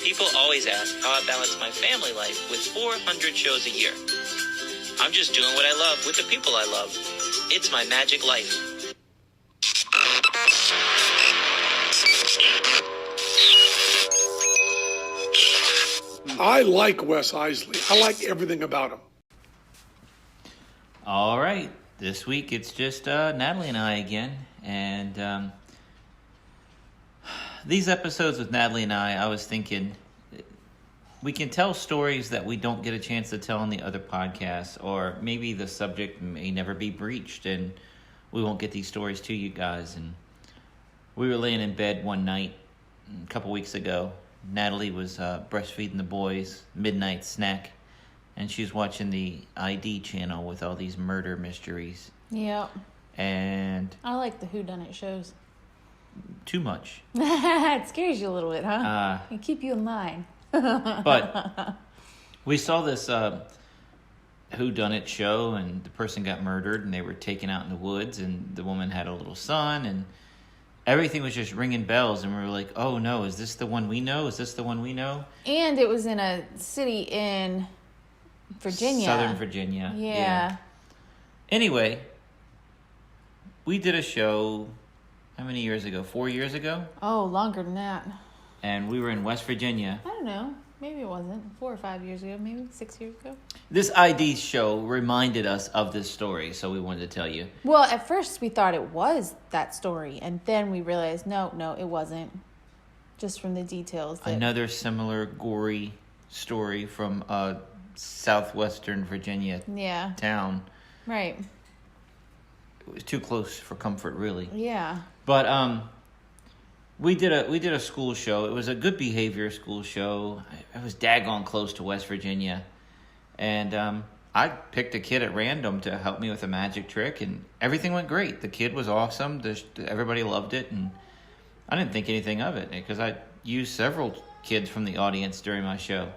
People always ask how I balance my family life with 400 shows a year. I'm just doing what I love with the people I love. It's my magic life. I like Wes Iseli. I like everything about him. All right. This week it's just Natalie and I again. And these episodes with Natalie and I was thinking we can tell stories that we don't get a chance to tell on the other podcasts, or maybe the subject may never be breached and we won't get these stories to you guys. And we were laying in bed one night a couple weeks ago. Natalie was breastfeeding the boys, midnight snack, and she's watching the ID channel with all these murder mysteries. Yeah. And I like the whodunit shows. Too much. It scares you a little bit, huh? It keep you in line. But we saw this whodunit show, and the person got murdered, and they were taken out in the woods, and the woman had a little son, and everything was just ringing bells, and we were like, oh no, is this the one we know? Is this the one we know? And it was in a city in Virginia. Southern Virginia. Yeah. Anyway, we did a show, how many years ago? 4 years ago? Oh, longer than that. And we were in West Virginia. I don't know. Maybe it wasn't. 4 or 5 years ago. Maybe 6 years ago. This ID show reminded us of this story, so we wanted to tell you. Well, at first we thought it was that story, and then we realized, no, it wasn't. Just from the details. Another similar gory story from a southwestern Virginia town. Right. It was too close for comfort, really. Yeah. But we did a school show. It was a good behavior school show. I was daggone close to West Virginia. And I picked a kid at random to help me with a magic trick, and everything went great. The kid was awesome. Everybody loved it, and I didn't think anything of it because I used several kids from the audience during my show.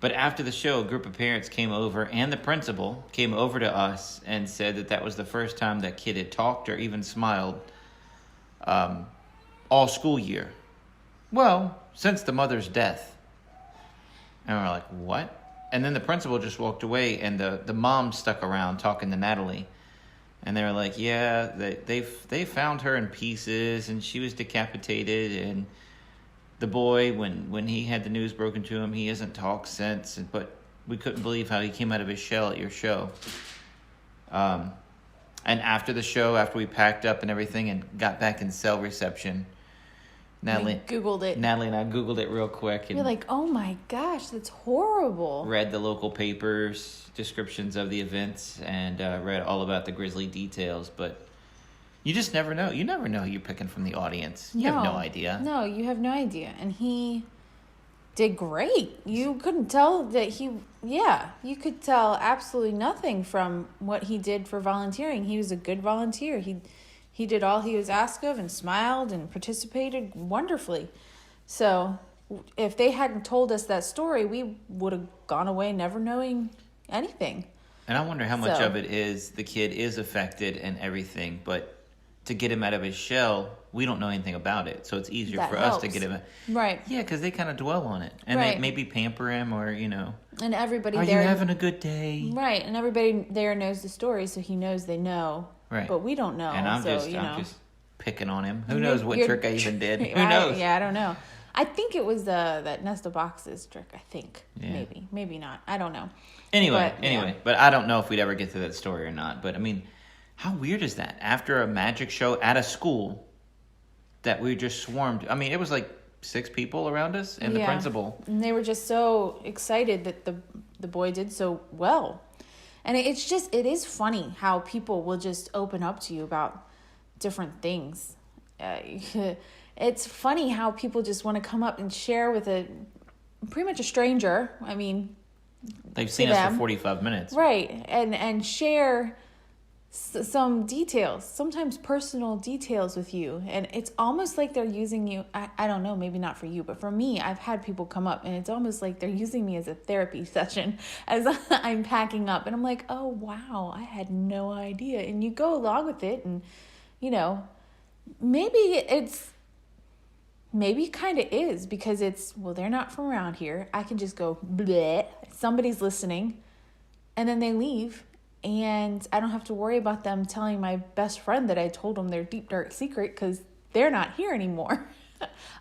But after the show, a group of parents came over, and the principal came over to us and said that was the first time that kid had talked or even smiled all school year. Well, since the mother's death. And we're like, what? And then the principal just walked away, and the mom stuck around talking to Natalie. And they were like, yeah, they found her in pieces, and she was decapitated, and the boy, when he had the news broken to him, he hasn't talked since, but we couldn't believe how he came out of his shell at your show. And after the show, after we packed up and everything and got back in cell reception, Natalie Googled it. Natalie and I Googled it real quick. And you're like, oh my gosh, that's horrible. Read the local papers, descriptions of the events, and read all about the grisly details. But you just never know. You never know who you're picking from the audience. You have no idea. No, you have no idea. And he did great. You couldn't tell that you could tell absolutely nothing from what he did for volunteering. He was a good volunteer. He did all he was asked of and smiled and participated wonderfully. So if they hadn't told us that story, we would have gone away never knowing anything. And I wonder how much of it is the kid is affected and everything, but to get him out of his shell, we don't know anything about it. So it's easier for us to get him. Right. Yeah, because they kind of dwell on it. And they maybe pamper him or, And everybody are there... you having a good day? Right. And everybody there knows the story, so he knows they know. Right. But we don't know. And I'm just picking on him. Who knows what trick I even did? Who knows? Yeah, I don't know. I think it was that nest of boxes trick, I think. Yeah. Maybe not. I don't know. Anyway, but I don't know if we'd ever get to that story or not. But I mean, how weird is that? After a magic show at a school that we just swarmed. I mean, it was like 6 people around us and the principal. And they were just so excited that the boy did so well. And it is funny how people will just open up to you about different things. It's funny how people just want to come up and share with pretty much a stranger. I mean, they've seen us for 45 minutes. Right. And share some details, sometimes personal details with you. And it's almost like they're using you. I don't know, maybe not for you, but for me, I've had people come up and it's almost like they're using me as a therapy session as I'm packing up. And I'm like, oh, wow, I had no idea. And you go along with it and, maybe it's maybe kind of is, because it's, well, they're not from around here. I can just go, bleh, somebody's listening, and then they leave. And I don't have to worry about them telling my best friend that I told them their deep, dark secret, because they're not here anymore.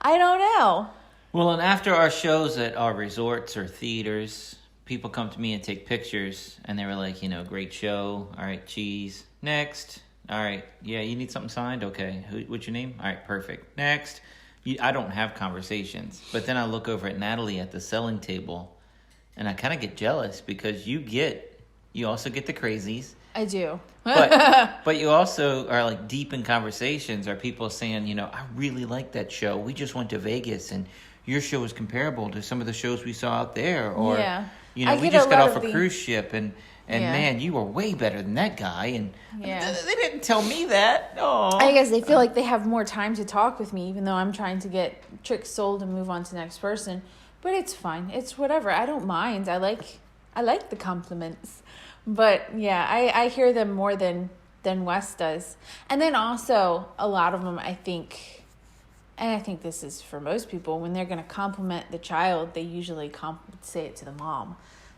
I don't know. Well, and after our shows at our resorts or theaters, people come to me and take pictures, and they were like, great show. All right, cheese. Next. All right. Yeah, you need something signed? Okay. What's your name? All right, perfect. Next. I don't have conversations. But then I look over at Natalie at the selling table, and I kind of get jealous because you also get the crazies. I do. but you also are like deep in conversations, or people saying, I really like that show. We just went to Vegas, and your show is comparable to some of the shows we saw out there. Or, we just got off a cruise ship, and man, you were way better than that guy. And they didn't tell me that. Oh, I guess they feel like they have more time to talk with me, even though I'm trying to get tricks sold and move on to the next person. But it's fine. It's whatever. I don't mind. I like the compliments. But yeah, I hear them more than Wes does. And then also a lot of them, I think, and I think this is for most people, when they're going to compliment the child, they usually say it to the mom.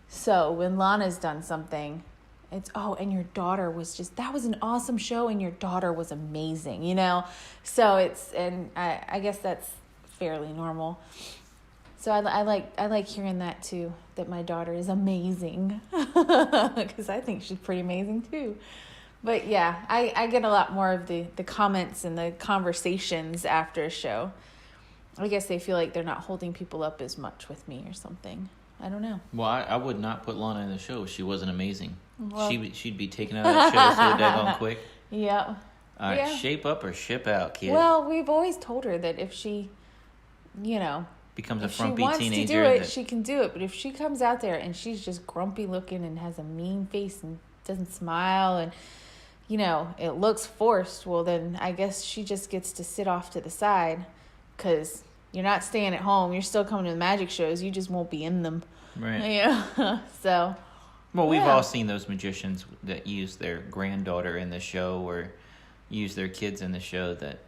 So when Lana's done something, it's, and your daughter that was an awesome show, and your daughter was amazing, So and I guess that's fairly normal. So I like hearing that too, that my daughter is amazing, because I think she's pretty amazing too. But yeah, I get a lot more of the comments and the conversations after a show. I guess they feel like they're not holding people up as much with me or something. I don't know. Well, I would not put Lana in the show if she wasn't amazing. Well, she'd be taken out of that show so daggone quick. Yeah. All right, shape up or ship out, kid. Well, we've always told her that if she, becomes a frumpy teenager. If she wants teenager, to do it, she can do it. But if she comes out there and she's just grumpy looking and has a mean face and doesn't smile and, it looks forced, well, then I guess she just gets to sit off to the side, because you're not staying at home. You're still coming to the magic shows. You just won't be in them. Right. So. Well, we've all seen those magicians that use their granddaughter in the show, or use their kids in the show that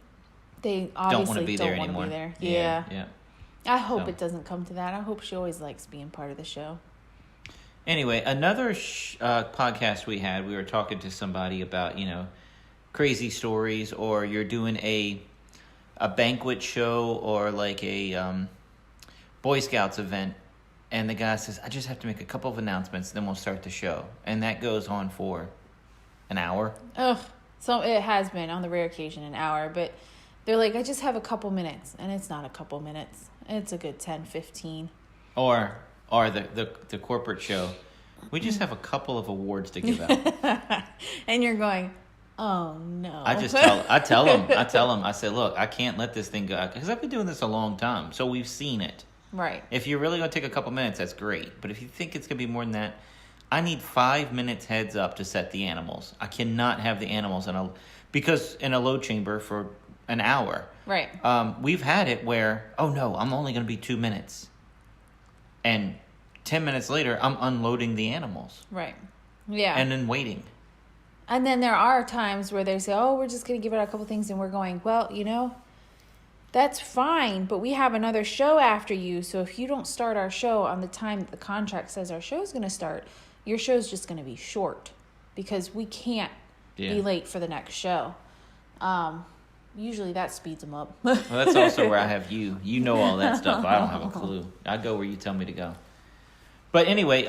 they obviously don't want to be there anymore. Yeah. I hope it doesn't come to that. I hope she always likes being part of the show. Anyway, another podcast we had, we were talking to somebody about, crazy stories, or you're doing a banquet show, or like a Boy Scouts event, and the guy says, I just have to make a couple of announcements, then we'll start the show. And that goes on for an hour. Ugh. So it has been, on the rare occasion, an hour, but they're like, I just have a couple minutes, and it's not a couple minutes. It's a good 10, 15. Or the corporate show, we just have a couple of awards to give out. And you're going, oh no. I tell them, I say, look, I can't let this thing go, because I've been doing this a long time, so we've seen it. Right. If you're really going to take a couple minutes, that's great. But if you think it's going to be more than that, I need 5 minutes heads up to set the animals. I cannot have the animals in a load chamber for an hour. Right. We've had it where, oh no, I'm only going to be 2 minutes. And 10 minutes later, I'm unloading the animals. Right. Yeah. And then waiting. And then there are times where they say, we're just going to give out a couple things, and we're going, well, that's fine, but we have another show after you, so if you don't start our show on the time that the contract says our show is going to start, your show's just going to be short, because we can't be late for the next show. Usually that speeds them up. Well, that's also where I have you. You know all that stuff. I don't have a clue. I go where you tell me to go. But anyway,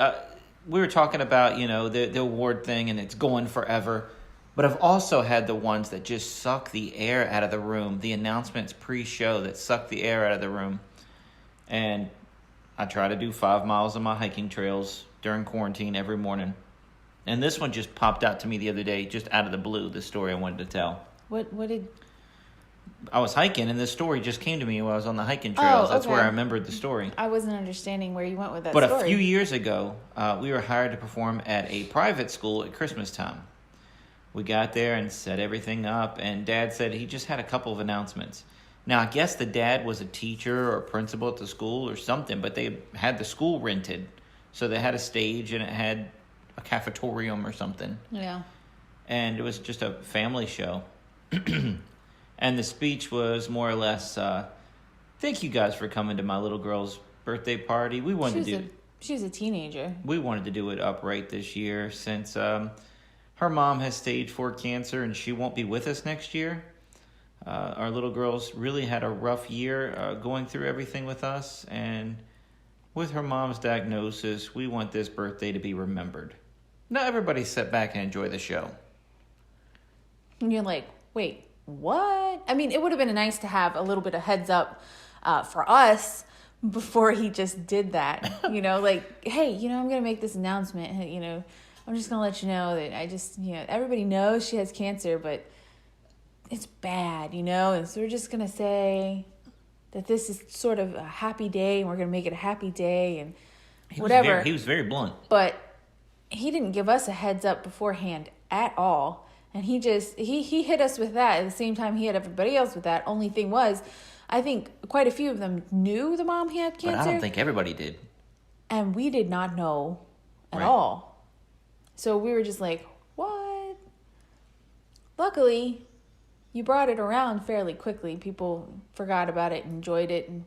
we were talking about, the award thing, and it's going forever. But I've also had the ones that just suck the air out of the room, the announcements pre-show that suck the air out of the room. And I try to do 5 miles on my hiking trails during quarantine every morning. And this one just popped out to me the other day, just out of the blue, the story I wanted to tell. What did... I was hiking, and this story just came to me while I was on the hiking trails. That's where I remembered the story. I wasn't understanding where you went with that story. But a few years ago, we were hired to perform at a private school at Christmas time. We got there and set everything up, and Dad said he just had a couple of announcements. Now, I guess the dad was a teacher or a principal at the school or something, but they had the school rented. So they had a stage, and it had a cafetorium or something. Yeah. And it was just a family show. And the speech was more or less, thank you guys for coming to my little girl's birthday party. We wanted to do. She was a teenager. We wanted to do it upright this year since her mom has stage 4 cancer and she won't be with us next year. Our little girl's really had a rough year going through everything with us, and with her mom's diagnosis, we want this birthday to be remembered. Now everybody sit back and enjoy the show. And you're like, wait, what? I mean, it would have been nice to have a little bit of heads up for us before he just did that. You know, like, hey, you know, I'm going to make this announcement. You know, I'm just going to let you know that everybody knows she has cancer, but it's bad, you know? And so we're just going to say that this is sort of a happy day, and we're going to make it a happy day, and whatever. He was very blunt. But he didn't give us a heads up beforehand at all. And he hit us with that at the same time he hit everybody else with that. Only thing was, I think quite a few of them knew the mom had cancer. But I don't think everybody did. And we did not know at all. So we were just like, what? Luckily, you brought it around fairly quickly. People forgot about it, enjoyed it. And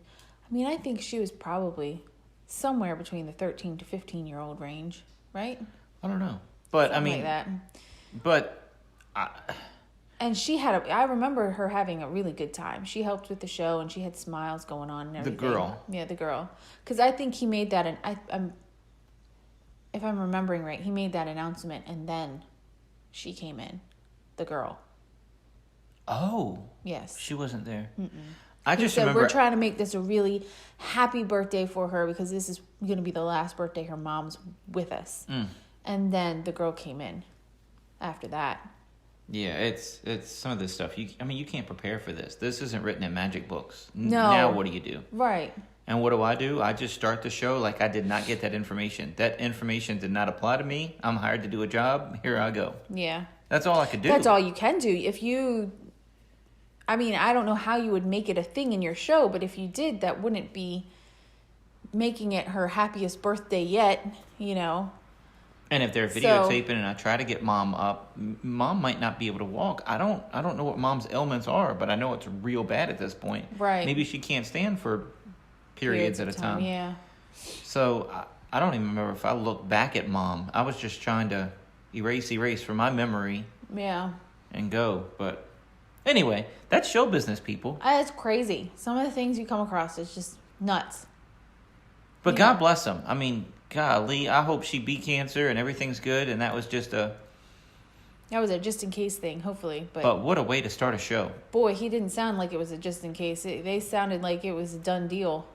I mean, I think she was probably somewhere between the 13 to 15-year-old range, right? I don't know. But Something I mean, like that. But and I remember her having a really good time. She helped with the show, and she had smiles going on and everything. The girl. Yeah, the girl. Because I think he made that, if I'm remembering right, he made that announcement, and then she came in, the girl. Oh. Yes. She wasn't there. Mm-mm. I He just said, remember. we're trying to make this a really happy birthday for her because this is going to be the last birthday her mom's with us. And then the girl came in after that. Yeah, it's some of this stuff. You can't prepare for this. This isn't written in magic books. No. Now what do you do? Right. And what do? I just start the show like I did not get that information. That information did not apply to me. I'm hired to do a job. Here I go. Yeah. That's all I could do. That's all you can do. I don't know how you would make it a thing in your show, but if you did, that wouldn't be making it her happiest birthday yet, you know. And if they're videotaping and I try to get mom up, mom might not be able to walk. I don't know what mom's ailments are, but I know it's real bad at this point. Right. Maybe she can't stand for periods at a time. Yeah. So I don't even remember if I looked back at mom. I was just trying to erase from my memory. Yeah. And go. But anyway, that's show business, people. It's crazy. Some of the things you come across is just nuts. But God bless them. I mean, golly, I hope she beat cancer and everything's good. And that was just a just in case thing, hopefully. But what a way to start a show. Boy, he didn't sound like it was a just in case. They sounded like it was a done deal.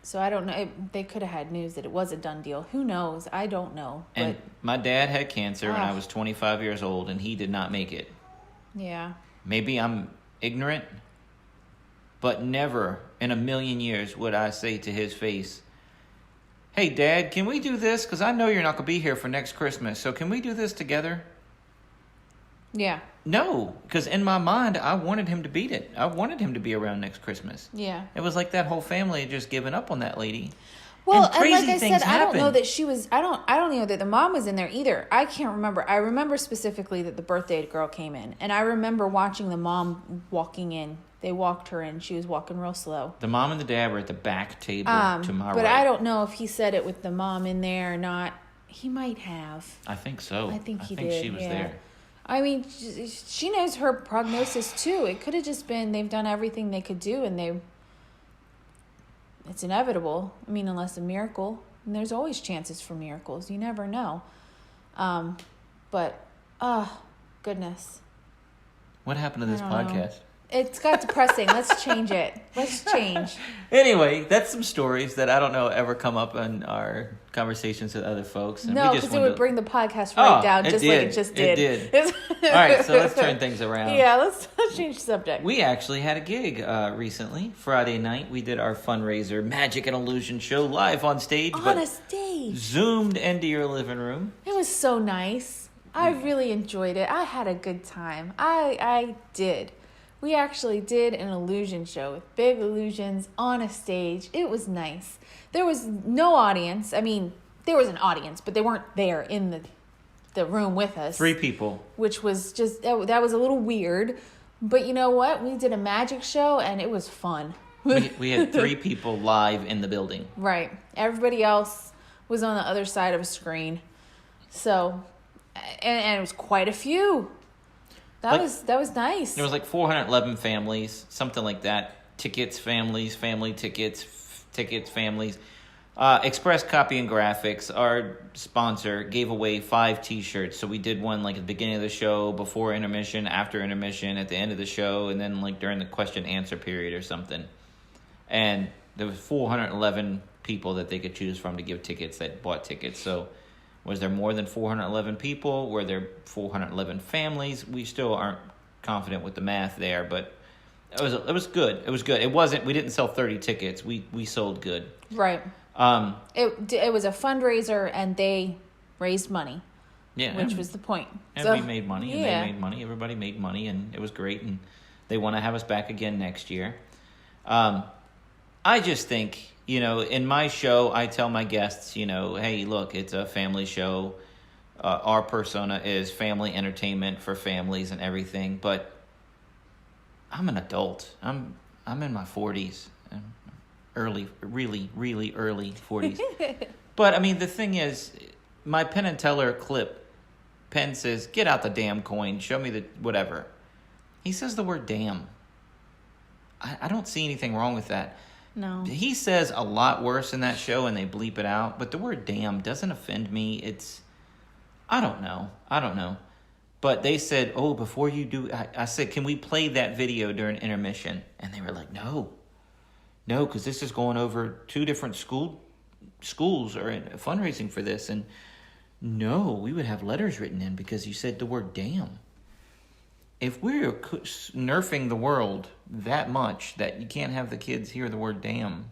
So I don't know. They could have had news that it was a done deal. Who knows? I don't know. And my dad had cancer when I was 25 years old, and he did not make it. Yeah. Maybe I'm ignorant, but never in a million years would I say to his face, hey, Dad, can we do this? Because I know you're not going to be here for next Christmas, so can we do this together? Yeah. No, because in my mind, I wanted him to beat it. I wanted him to be around next Christmas. Yeah. It was like that whole family had just given up on that lady. Well, and crazy like I things said, I don't know happened. that she was. I don't know that the mom was in there either. I can't remember. I remember specifically that the birthday girl came in, and I remember watching the mom walking in. They walked her in. She was walking real slow. The mom and the dad were at the back table to my right. But I don't know if he said it with the mom in there or not. He might have. I think so. I think did. She was yeah. there. I mean, she knows her prognosis too. It could have just been they've done everything they could do, and it's inevitable. I mean, unless a miracle. And there's always chances for miracles. You never know. But, goodness. What happened to this podcast? It's got depressing. Let's change it. Let's change. Anyway, that's some stories that I don't know ever come up in our conversations with other folks. And No, because it would bring the podcast right down just like it just did. It did. All right, so let's turn things around. Yeah, let's change the subject. We actually had a gig recently. Friday night, we did our fundraiser Magic and Illusion show live on stage. On a stage. Zoomed into your living room. It was so nice. I really enjoyed it. I had a good time. I did. We actually did an illusion show with big illusions on a stage. It was nice. There was no audience. I mean, there was an audience, but they weren't there in the room with us. 3 people. Which was just, that was a little weird. But you know what? We did a magic show, and it was fun. We had 3 people live in the building. Right. Everybody else was on the other side of a screen. So, and it was quite a few. That was nice. There was like 411 families, something like that. Tickets, families, family tickets, families. Express Copy and Graphics, our sponsor, gave away 5 T-shirts. So we did one like at the beginning of the show, before intermission, after intermission, at the end of the show, and then like during the question answer period or something. And there was 411 people that they could choose from to give tickets that bought tickets. So was there more than 411 people? Were there 411 families? We still aren't confident with the math there, but it was good. It was good. We didn't sell 30 tickets. We sold good. Right. It was a fundraiser, and they raised money. Yeah, which was the point. And we made money, and they made money. Everybody made money, and it was great. And they want to have us back again next year. I just think, in my show, I tell my guests, hey, look, it's a family show. Our persona is family entertainment for families and everything. But I'm an adult. I'm in my 40s. Really early 40s. But, I mean, the thing is, my Penn and Teller clip, Penn says, get out the damn coin, show me the whatever. He says the word damn. I don't see anything wrong with that. No. He says a lot worse in that show, and they bleep it out, but the word damn doesn't offend me. I don't know. But they said, before you do, I said, can we play that video during intermission? And they were like, no, because this is going over 2 different schools are fundraising for this. And no, we would have letters written in because you said the word damn. If we're nerfing the world that much that you can't have the kids hear the word damn.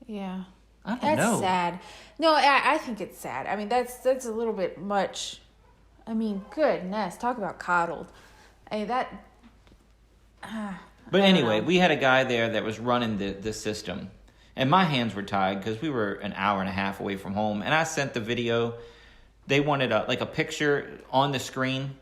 Yeah. I don't know. That's sad. No, I think it's sad. I mean, that's a little bit much. I mean, goodness, talk about coddled. But anyway, we had a guy there that was running the system. And my hands were tied because we were an hour and a half away from home. And I sent the video. They wanted a picture on the screen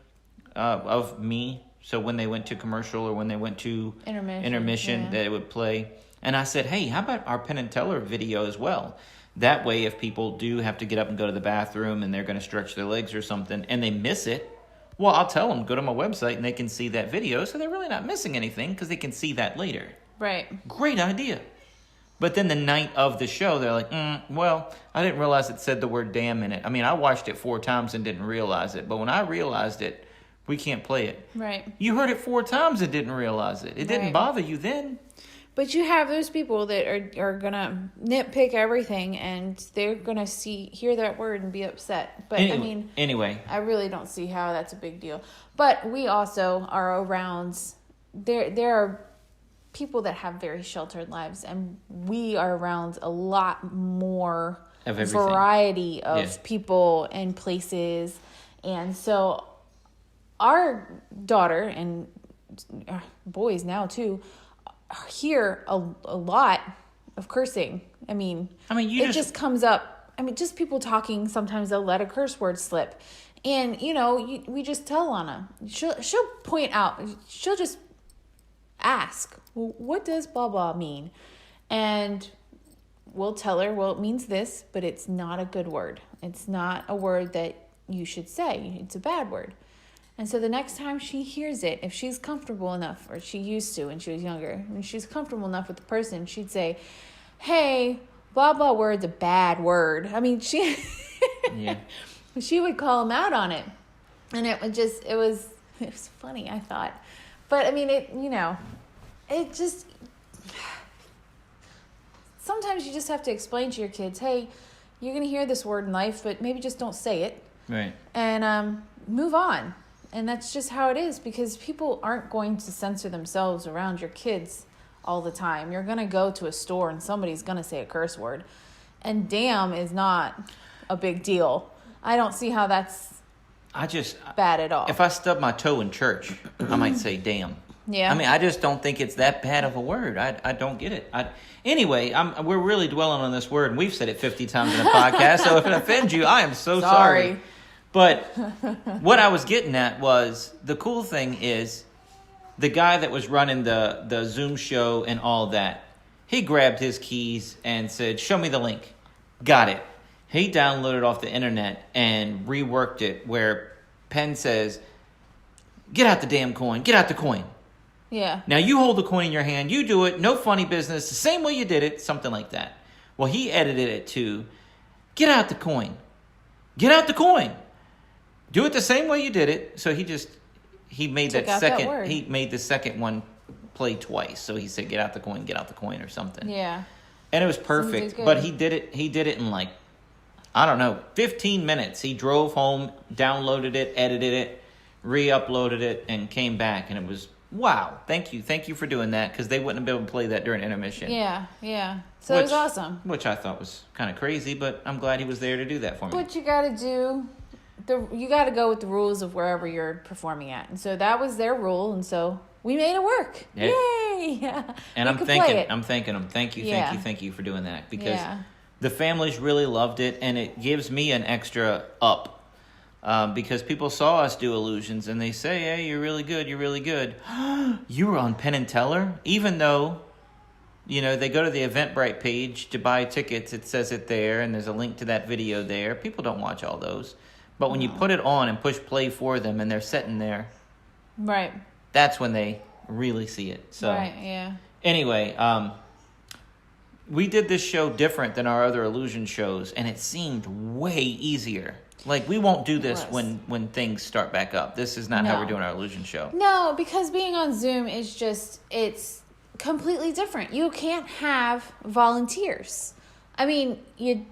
of me. So when they went to commercial or when they went to intermission that it would play. And I said, hey, how about our Penn and Teller video as well? That way, if people do have to get up and go to the bathroom and they're going to stretch their legs or something and they miss it, well, I'll tell them, go to my website and they can see that video. So they're really not missing anything because they can see that later. Right. Great idea. But then the night of the show, they're like, well, I didn't realize it said the word damn in it. I mean, I watched it 4 times and didn't realize it. But when I realized it, we can't play it. Right. You heard it 4 times and didn't realize it. It didn't bother you then. But you have those people that are going to nitpick everything, and they're going to hear that word and be upset. But, anyway. I really don't see how that's a big deal. But we also are around, there are people that have very sheltered lives, and we are around a lot more variety of people and places. And so our daughter, and boys now too, hear a lot of cursing. I mean, it just comes up. I mean, just people talking, sometimes they'll let a curse word slip. And, we just tell Lana. She'll point out, she'll just ask, well, what does blah, blah mean? And we'll tell her, well, it means this, but it's not a good word. It's not a word that you should say. It's a bad word. And so the next time she hears it, if she's comfortable enough, or she used to when she was younger, when she's comfortable enough with the person, she'd say, hey, blah, blah word's a bad word. I mean, she would call him out on it. And it was funny, I thought. But I mean, it just, sometimes you just have to explain to your kids, hey, you're going to hear this word in life, but maybe just don't say it. Right. And move on. And that's just how it is, because people aren't going to censor themselves around your kids all the time. You're going to go to a store and somebody's going to say a curse word. And damn is not a big deal. I don't see how that's bad at all. If I stub my toe in church, I might say damn. Yeah. I mean, I just don't think it's that bad of a word. I don't get it. Anyway, we're really dwelling on this word, and we've said it 50 times in a podcast, so if it offends you, I am so sorry. But what I was getting at was, the cool thing is, the guy that was running the Zoom show and all that, he grabbed his keys and said, show me the link. Got it. He downloaded off the internet and reworked it where Penn says, get out the damn coin. Get out the coin. Yeah. Now you hold the coin in your hand. You do it. No funny business. The same way you did it. Something like that. Well, he edited it to, get out the coin. Get out the coin. Do it the same way you did it. So he made Took out that word. He made the second one play twice. So he said, get out the coin or something. Yeah. And it was perfect. But he did it in like, I don't know, 15 minutes. He drove home, downloaded it, edited it, re-uploaded it, and came back. And it was, wow. Thank you for doing that, because they wouldn't have been able to play that during intermission. Yeah. So it was awesome. Which I thought was kind of crazy, but I'm glad he was there to do that for me. What you got to do, you got to go with the rules of wherever you're performing at. And so that was their rule, and so we made it work. Yeah. Yay! Yeah. And I'm thanking them. Thank you for doing that, because the families really loved it, and it gives me an extra up. Because people saw us do illusions and they say, hey, you're really good. You were on Penn and Teller? Even though, they go to the Eventbrite page to buy tickets, it says it there, and there's a link to that video there. People don't watch all those. But when you put it on and push play for them and they're sitting there, right, that's when they really see it. So, right, yeah. Anyway, we did this show different than our other illusion shows, and it seemed way easier. Like, we won't do this when things start back up. This is not how we're doing our illusion show. No, because being on Zoom is it's completely different. You can't have volunteers. I mean, you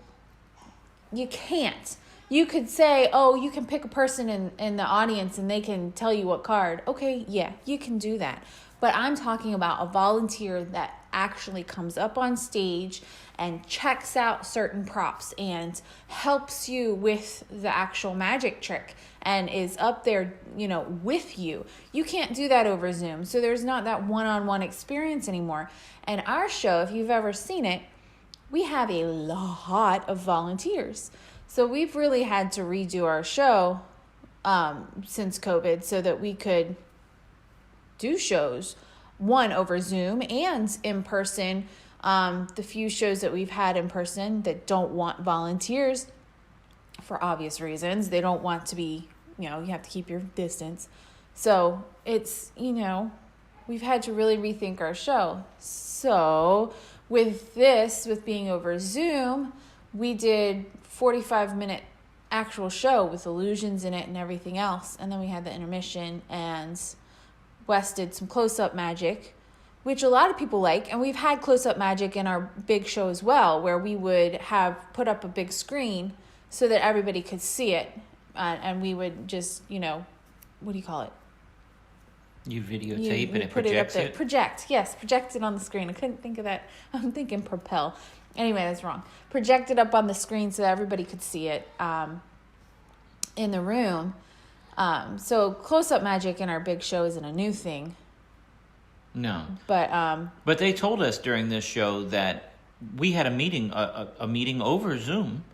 can't. You could say, oh, you can pick a person in the audience and they can tell you what card. Okay, yeah, you can do that. But I'm talking about a volunteer that actually comes up on stage and checks out certain props and helps you with the actual magic trick and is up there, with you. You can't do that over Zoom. So there's not that one-on-one experience anymore. And our show, if you've ever seen it, we have a lot of volunteers. So we've really had to redo our show since COVID so that we could do shows, one over Zoom and in person. The few shows that we've had in person that don't want volunteers for obvious reasons. They don't want to be, you have to keep your distance. So it's, we've had to really rethink our show. So with being over Zoom, we did 45-minute actual show with illusions in it and everything else. And then we had the intermission, and Wes did some close-up magic, which a lot of people like. And we've had close-up magic in our big show as well, where we would have put up a big screen so that everybody could see it. And we would just, what do you call it? You videotape and it projects it? Project it on the screen. I couldn't think of that. I'm thinking propel. Anyway, that's wrong. Project it up on the screen so that everybody could see it in the room. So close-up magic in our big show isn't a new thing. No. But they told us during this show that we had a meeting over Zoom,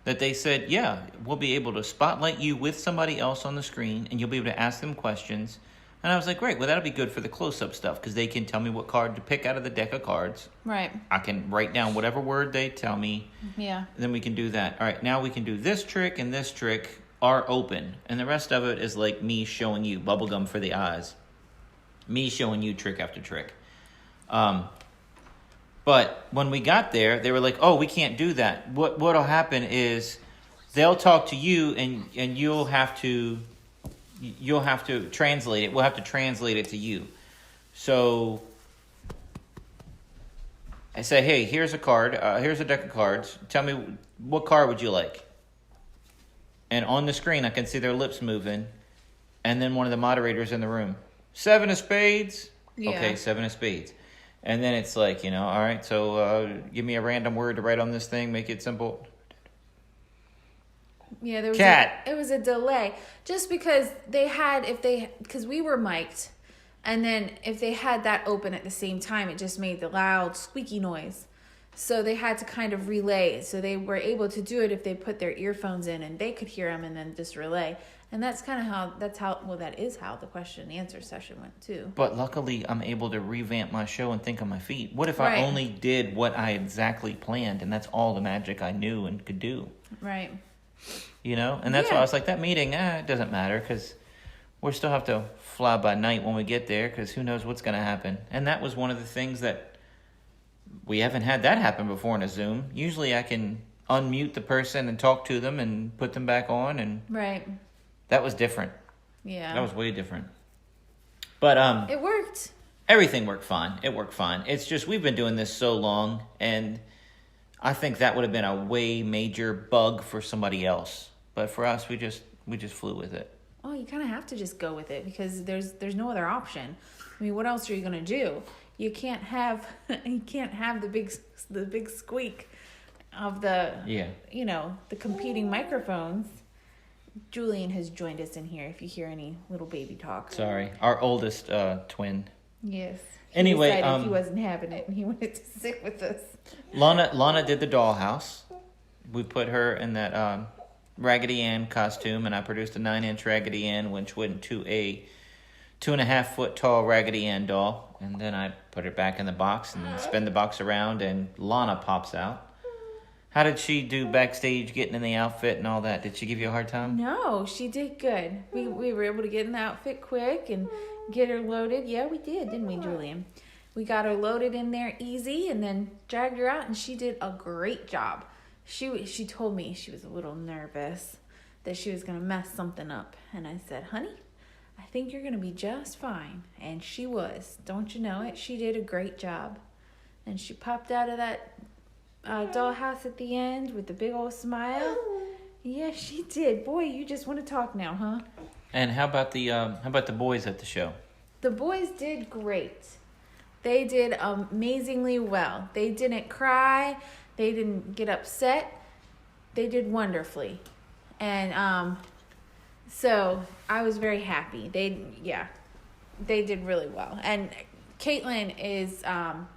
that they said, yeah, we'll be able to spotlight you with somebody else on the screen, and you'll be able to ask them questions. And I was like, great, well, that'll be good for the close-up stuff, because they can tell me what card to pick out of the deck of cards. Right. I can write down whatever word they tell me. Yeah. Then we can do that. All right, now we can do this trick and this trick are open. And the rest of it is like me showing you bubblegum for the eyes. Me showing you trick after trick. But when we got there, they were like, oh, we can't do that. What'll happen is they'll talk to you and you'll have to translate it. We'll have to translate it to you. So I say, hey, here's a card. Here's a deck of cards. Tell me, what card would you like? And on the screen, I can see their lips moving. And then one of the moderators in the room. 7 of spades. Yeah. Okay, 7 of spades. And then it's like, all right, so give me a random word to write on this thing. Make it simple. Yeah, there was Cat. It was a delay. Just because because we were mic'd. And then if they had that open at the same time, it just made the loud squeaky noise. So they had to kind of relay. So they were able to do it if they put their earphones in and they could hear them and then just relay. And that's that is how the question and answer session went too. But luckily, I'm able to revamp my show and think on my feet. What if Right. I only did what I exactly planned, and that's all the magic I knew and could do? Right. You know? And that's why I was like, that meeting, it doesn't matter, because we'll still have to fly by night when we get there, because who knows what's going to happen. And that was one of the things that we haven't had that happen before in a Zoom. Usually I can unmute the person and talk to them and put them back on, and Right. that was different. Yeah. That was way different. But It worked. everything worked fine. It worked fine. It's just we've been doing this so long, and I think that would have been a way major bug for somebody else. But for us, we just flew with it. Oh, you kind of have to just go with it because there's no other option. I mean, what else are you gonna do? You can't have the big squeak of the the competing microphones. Julian has joined us in here. If you hear any little baby talk, Sorry, our oldest twin. yes. Anyway, he decided he wasn't having it and he wanted to sit with us. Lana did the dollhouse. We put her in that Raggedy Ann costume, and I produced a 9-inch Raggedy Ann, which went to a 2.5 foot tall Raggedy Ann doll. And then I put her back in the box and spin the box around, and Lana pops out. How did she do backstage, getting in the outfit and all that? Did she give you a hard time? No, she did good. We were able to get in the outfit quick and get her loaded. Yeah, we did, didn't we, Julian? We got her loaded in there easy and then dragged her out, and she did a great job. She told me she was a little nervous that she was going to mess something up. And I said, honey, I think you're going to be just fine. And she was. Don't you know it? She did a great job. And she popped out of that dollhouse at the end with a big old smile. Yeah, she did. Boy, you just want to talk now, huh? And how about the boys at the show? The boys did great. They did amazingly well. They didn't cry. They didn't get upset. They did wonderfully. And so I was very happy. They did really well. And Caitlin is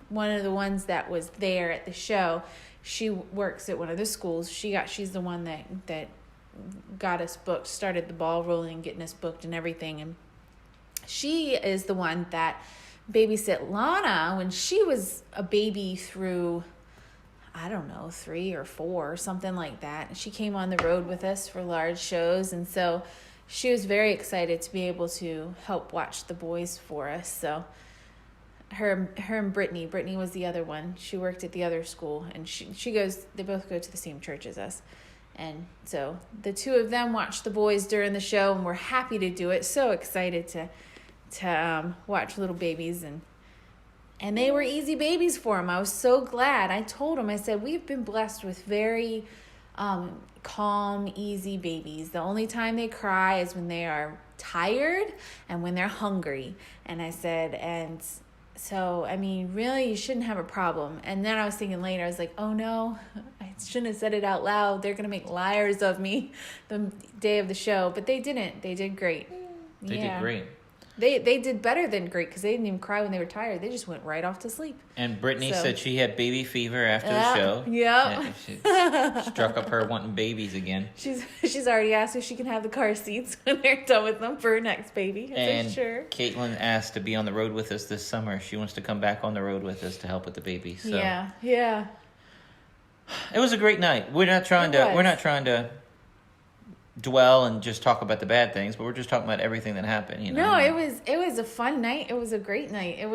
one of the ones that was there at the show. She works at one of the schools. She's the one that got us booked, started the ball rolling, getting us booked and everything. And she is the one that babysit Lana when she was a baby through, I don't know, 3 or 4 or something like that. She came on the road with us for large shows, and so she was very excited to be able to help watch the boys for us. So her and Brittany was the other one. She worked at the other school, and they both go to the same church as us. And so the two of them watched the boys during the show, and we're happy to do it. So excited to watch little babies, and they were easy babies for them. I was so glad. I told them, I said, we've been blessed with very calm, easy babies. The only time they cry is when they are tired and when they're hungry. And I said, and so, I mean, really, you shouldn't have a problem. And then I was thinking later, I was like, oh no, I shouldn't have said it out loud. They're going to make liars of me the day of the show. But they didn't. They did great. They did great. They did better than great because they didn't even cry when they were tired. They just went right off to sleep. And Brittany said she had baby fever after the show. Yeah. She struck up her wanting babies again. She's already asked if she can have the car seats when they're done with them for her next baby. I and said, sure. Caitlin asked to be on the road with us this summer. She wants to come back on the road with us to help with the baby. So Yeah. it was a great night. We're not trying to dwell and just talk about the bad things, but we're just talking about everything that happened. No, it was a fun night. It was a great night.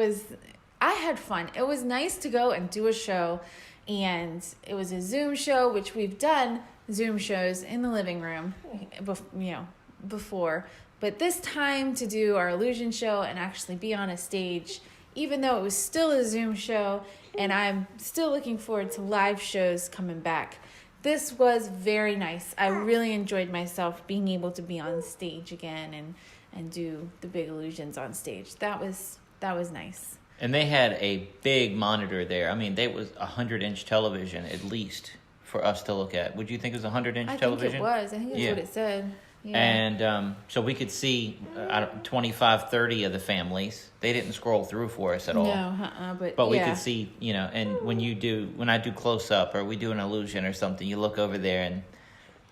I had fun. It was nice to go and do a show, and it was a Zoom show, which we've done Zoom shows in the living room, before. But this time to do our illusion show and actually be on a stage, even though it was still a Zoom show, and I'm still looking forward to live shows coming back. This was very nice. I really enjoyed myself being able to be on stage again and do the big illusions on stage. That was nice. And they had a big monitor there. I mean, they was 100-inch television at least for us to look at. Would you think it was 100-inch television? I think that's what it said. Yeah. And so we could see 25, 30 of the families. They didn't scroll through for us at all. No, but we could see, and when I do close up or we do an illusion or something, you look over there and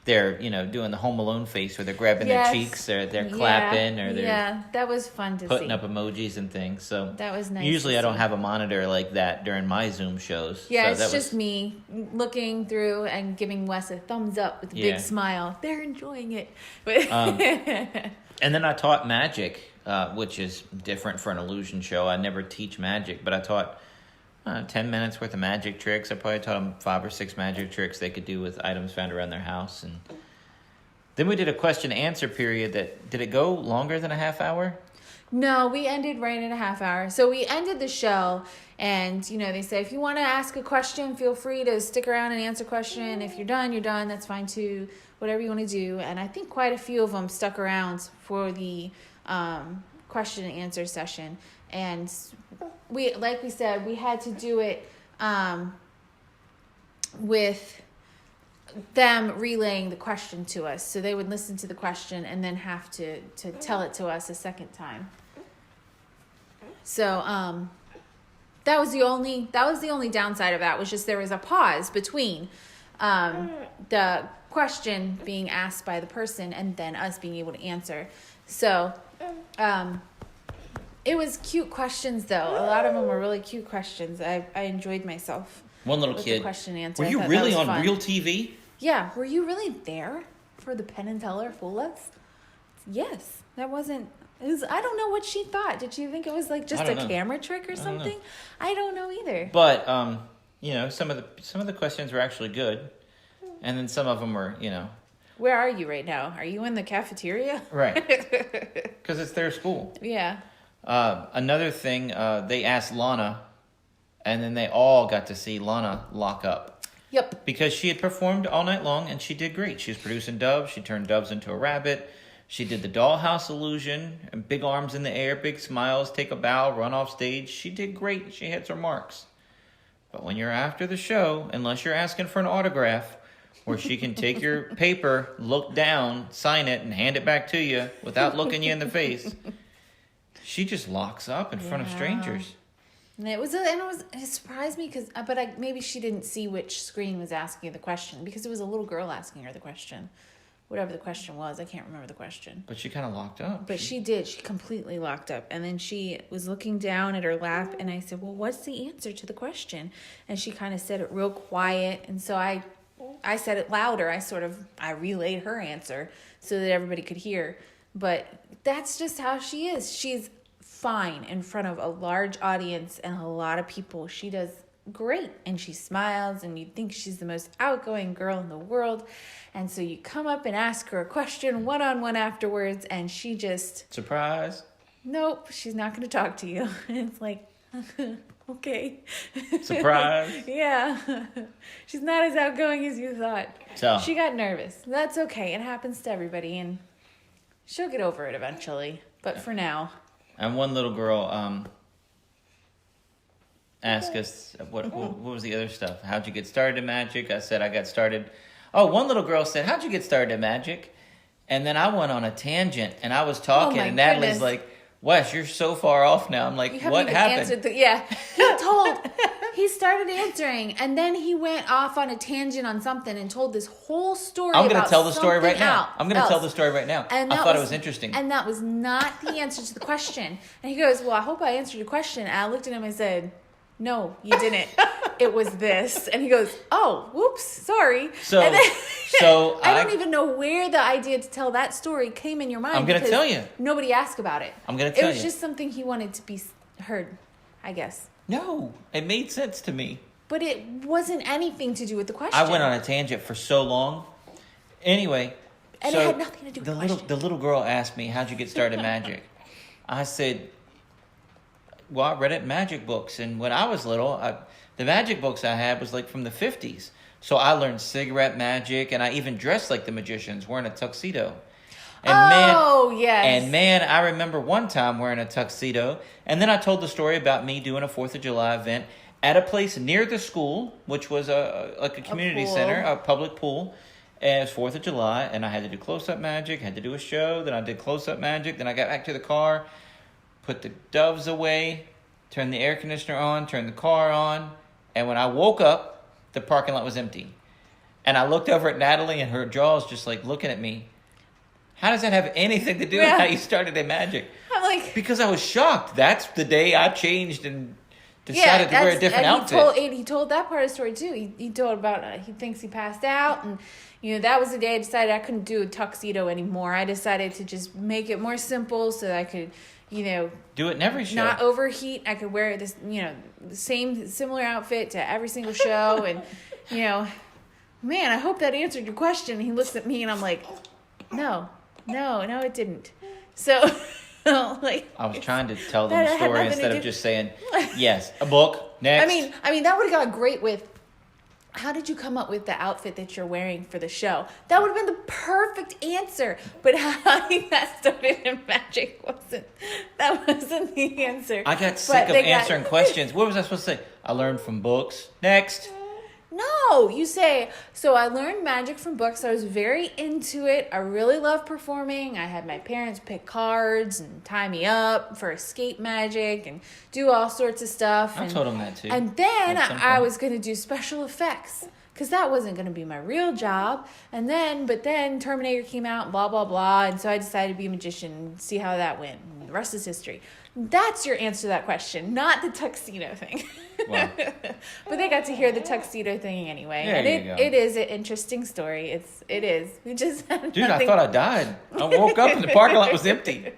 they're, doing the Home Alone face where they're grabbing their Yes. cheeks or they're clapping or they're Yeah, that was fun to putting see. up emojis and things. So That was nice usually to I don't see. have a monitor like that during my Zoom shows. Yeah, so it's that just me looking through and giving Wes a thumbs up with a Yeah. big smile. They're enjoying it. And then I taught magic, which is different for an illusion show. I never teach magic, but I taught 10 minutes worth of magic tricks. I probably taught them 5 or 6 magic tricks they could do with items found around their house. And then we did a question answer period did it go longer than a half hour? No, we ended right at a half hour. So we ended the show, and they say if you want to ask a question, feel free to stick around and answer a question. If you're done, you're done. That's fine too. Whatever you want to do. And I think quite a few of them stuck around for the question and answer session. And we said, we had to do it with them relaying the question to us. So they would listen to the question and then have to tell it to us a second time. So that was the only downside of that, was just there was a pause between the question being asked by the person and then us being able to answer. So it was cute questions though. A lot of them were really cute questions. I enjoyed myself. One little with kid. The question and answer. Were I you thought that really was on fun. real TV? Yeah, were you really there for the Penn and Teller Fool Us? Yes, that wasn't. It was, I don't know what she thought. Did she think it was like just a camera trick or something? I don't know either. But some of the questions were actually good, and then some of them were, Where are you right now? Are you in the cafeteria? right, because it's their school. Yeah. Another thing, they asked Lana, and then they all got to see Lana lock up. Yep. Because she had performed all night long, and she did great. She was producing doves. She turned doves into a rabbit. She did the dollhouse illusion, and big arms in the air, big smiles, take a bow, run off stage. She did great. She hits her marks. But when you're after the show, unless you're asking for an autograph, where she can take your paper, look down, sign it, and hand it back to you without looking you in the face, she just locks up in front of strangers. And it surprised me because, maybe she didn't see which screen was asking the question, because it was a little girl asking her the question, whatever the question was. I can't remember the question. But she kind of locked up. But she did. She completely locked up. And then she was looking down at her lap, and I said, well, what's the answer to the question? And she kind of said it real quiet. And so I said it louder. I relayed her answer so that everybody could hear. But that's just how she is. She's fine in front of a large audience and a lot of people. She does great, and she smiles, and you think she's the most outgoing girl in the world. And so you come up and ask her a question one-on-one afterwards, and she just... Surprise. Nope, she's not going to talk to you. And it's like, okay. Surprise. Yeah. She's not as outgoing as you thought. So She got nervous. That's okay. It happens to everybody, and she'll get over it eventually. But for now... And one little girl asked us, what was the other stuff? How'd you get started in magic? I said I got started. Oh, one little girl said, how'd you get started in magic? And then I went on a tangent, and I was talking, and Natalie's goodness. like, Wes, you're so far off now. I'm like, what happened? He started answering, and then he went off on a tangent on something and told this whole story. I'm going to about tell the story right something now. I'm going to tell the story right now. And I that thought it was interesting. And that was not the answer to the question. And he goes, well, I hope I answered your question. And I looked at him and I said, no, you didn't. It was this. And he goes, oh, whoops, sorry. So I don't even know where the idea to tell that story came in your mind. I'm going to tell you. Nobody asked about it. I'm going to tell you. It was just something he wanted to be heard, I guess. No, it made sense to me. But it wasn't anything to do with the question. I went on a tangent for so long. Anyway. And so it had nothing to do with the question. The little girl asked me, how'd you get started in magic? I said, well, I read it in magic books. And when I was little, the magic books I had was like from the 50s. So I learned cigarette magic, and I even dressed like the magicians, wearing a tuxedo. And yes. And man, I remember one time wearing a tuxedo. And then I told the story about me doing a 4th of July event at a place near the school, which was a community center, a public pool. And it was 4th of July, and I had to do close-up magic, had to do a show, then I did close-up magic, then I got back to the car, put the doves away, turned the air conditioner on, turned the car on, and when I woke up, the parking lot was empty. And I looked over at Natalie, and her jaw's just like looking at me. How does that have anything to do with how you started in magic? I'm like... Because I was shocked. That's the day I changed and decided to wear a different outfit. He told that part of the story, too. He told about he thinks he passed out, and, that was the day I decided I couldn't do a tuxedo anymore. I decided to just make it more simple so that I could, do it in every show. Not overheat. I could wear this, the similar outfit to every single show, and, man, I hope that answered your question. And he looks at me, and I'm like, no, it didn't. So, I was trying to tell them the story instead of just saying, yes, a book, next. I mean, that would have gone great with, how did you come up with the outfit that you're wearing for the show? That would have been the perfect answer. But how you got started in magic wasn't the answer. I got sick of answering questions. What was I supposed to say? I learned from books. Next. No, you say, so I learned magic from books. I was very into it. I really love performing. I had my parents pick cards and tie me up for escape magic and do all sorts of stuff. I told them that too. And then I was going to do special effects because that wasn't going to be my real job. But then Terminator came out and blah, blah, blah. And so I decided to be a magician and see how that went. And the rest is history. That's your answer to that question, not the tuxedo thing. Wow. But they got to hear the tuxedo thing anyway. It is an interesting story. It is. We just had Dude, I thought I died. I woke up and the parking lot was empty.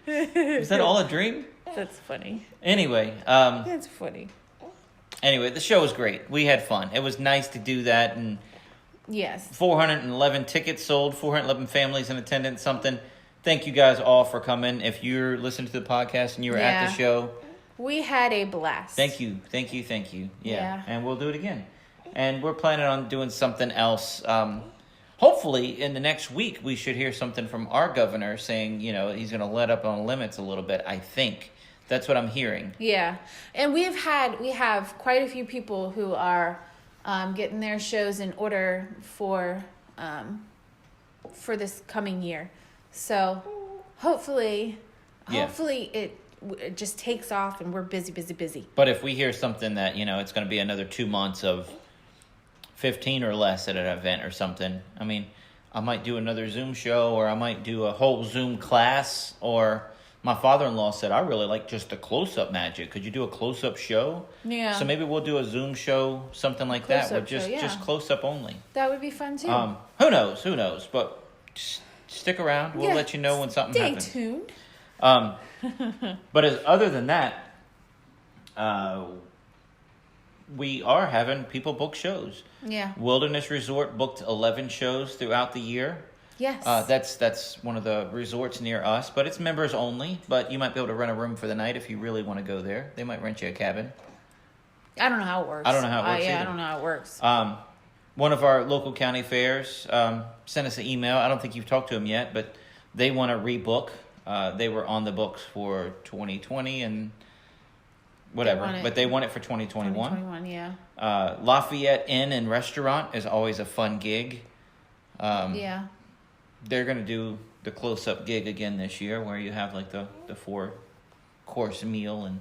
Was that all a dream? That's funny. Anyway. That's funny. Anyway, the show was great. We had fun. It was nice to do that. And yes. 411 tickets sold, 411 families in attendance, something. Thank you guys all for coming. If you're listening to the podcast and you were at the show. We had a blast. Thank you. Yeah. And we'll do it again. And we're planning on doing something else. Hopefully, in the next week, we should hear something from our governor saying, he's going to let up on limits a little bit, I think. That's what I'm hearing. Yeah. And we have quite a few people who are getting their shows in order for this coming year. So hopefully it just takes off and we're busy. But if we hear something that, it's going to be another 2 months of 15 or less at an event or something, I might do another Zoom show, or I might do a whole Zoom class, or my father-in-law said, I really like just a close-up magic. Could you do a close-up show? Yeah. So maybe we'll do a Zoom show, something like that, with just close-up only. That would be fun too. Who knows, but stick around. We'll let you know when something happens. Stay tuned. But other than that, we are having people book shows. Yeah. Wilderness Resort booked 11 shows throughout the year. Yes. That's one of the resorts near us, but it's members only. But you might be able to rent a room for the night if you really want to go there. They might rent you a cabin. I don't know how it works. I don't know how it works either. I don't know how it works. One of our local county fairs sent us an email. I don't think you've talked to them yet, but they want to rebook. They were on the books for 2020 and whatever, but they want it for 2021. 2021, yeah. Lafayette Inn and Restaurant is always a fun gig. Yeah. They're going to do the close-up gig again this year, where you have like the 4-course meal and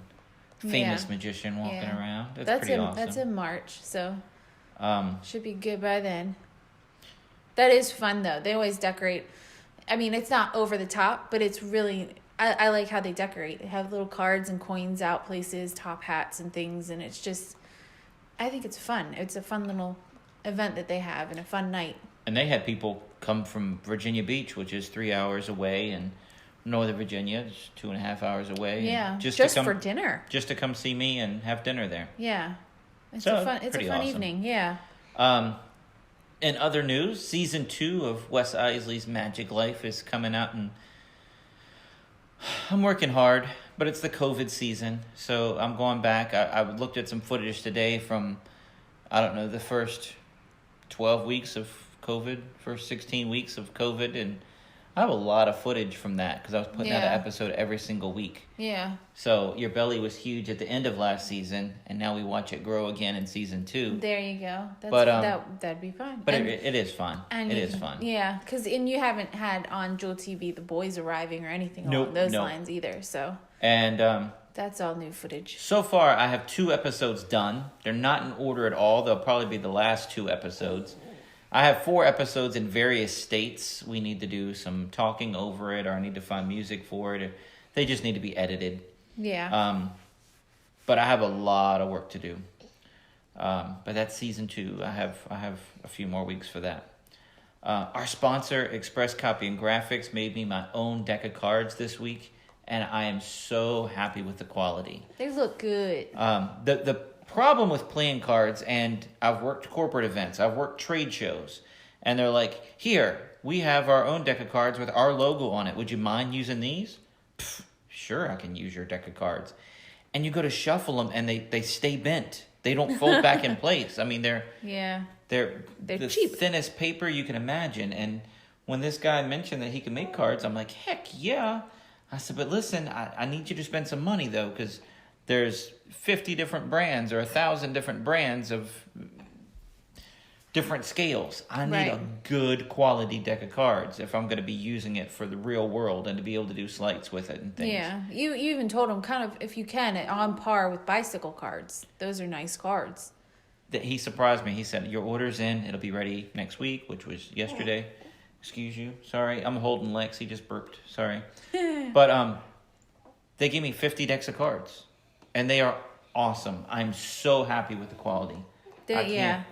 famous magician walking around. That's pretty awesome. That's in March, so should be good by then. That is fun though. They always decorate. It's not over the top, but it's really. I like how they decorate. They have little cards and coins out places, top hats and things, and it's just. I think it's fun. It's a fun little event that they have and a fun night. And they had people come from Virginia Beach, which is 3 hours away, and Northern Virginia is 2.5 hours away. Yeah, just for dinner. Just to come see me and have dinner there. Yeah, it's a fun awesome evening. Yeah. In other news, season 2 of Wes Iseli's Magiclife is coming out, and I'm working hard, but it's the COVID season, so I'm going back. I looked at some footage today from, the first 12 weeks of COVID, first 16 weeks of COVID, and I have a lot of footage from that because I was putting out an episode every single week. Yeah. So Your Belly was huge at the end of last season, and now we watch it grow again in season 2. There you go. That'd be fun. But it is fun. It is fun. Yeah, because you haven't had on Jewel TV The Boys Arriving or anything along those lines either. So. And that's all new footage. So far, I have 2 episodes done. They're not in order at all. They'll probably be the last 2 episodes. I have 4 episodes in various states. We need to do some talking over it, or I need to find music for it. Or they just need to be edited. Yeah. But I have a lot of work to do. But that's season 2. I have a few more weeks for that. Our sponsor, Express Copy and Graphics, made me my own deck of cards this week, and I am so happy with the quality. They look good. The problem with playing cards, and I've worked corporate events, I've worked trade shows, and they're like, here, we have our own deck of cards with our logo on it. Would you mind using these? Pfft, sure, I can use your deck of cards. And you go to shuffle them, and they stay bent. They don't fold back in place. I mean, they're the cheap. thinnest paper you can imagine. And when this guy mentioned that he could make cards, I'm like, heck yeah. I said, but listen, I need you to spend some money, though, because there's 50 different brands or 1,000 different brands of different scales. I need a good quality deck of cards if I'm going to be using it for the real world and to be able to do slides with it and things. Yeah, you even told him kind of, if you can, on par with bicycle cards. Those are nice cards. That he surprised me. He said, your order's in. It'll be ready next week, which was yesterday. Excuse you. Sorry. I'm holding Lex. He just burped. Sorry. But they gave me 50 decks of cards. And they are awesome. I'm so happy with the quality. They